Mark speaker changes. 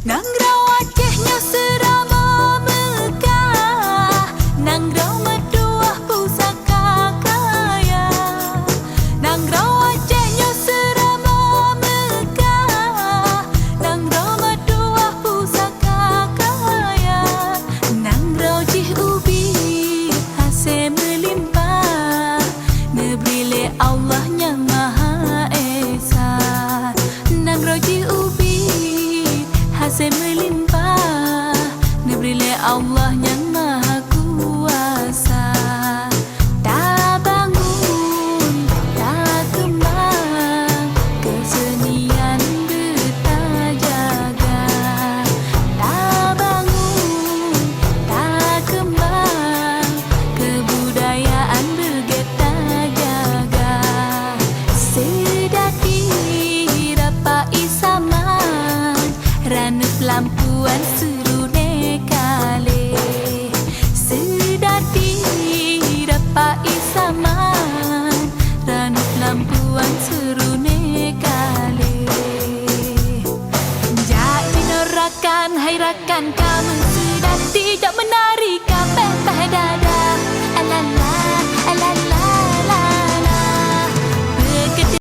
Speaker 1: Nang rau Acehnya serama megah, nang rau meduah pusaka kaya. Nang rau Acehnya serama megah, nang rau meduah pusaka kaya. Nang rau cih ubi hasil melimpah, nebrile Allah yang Maha Esa. Nang rau cih ubi hasil melimpah, nebrile Allah yang Maha Kuasa. Tak bangun, tak kembang, kesenian betah jaga. Tak bangun, tak kembang, kebudayaan bergetah jaga. Sedati dapat isaman, ranup lampuan serune kale. Sedati dapat isaman, ranup lampuan serune kale. Jak dinorakan hai rakan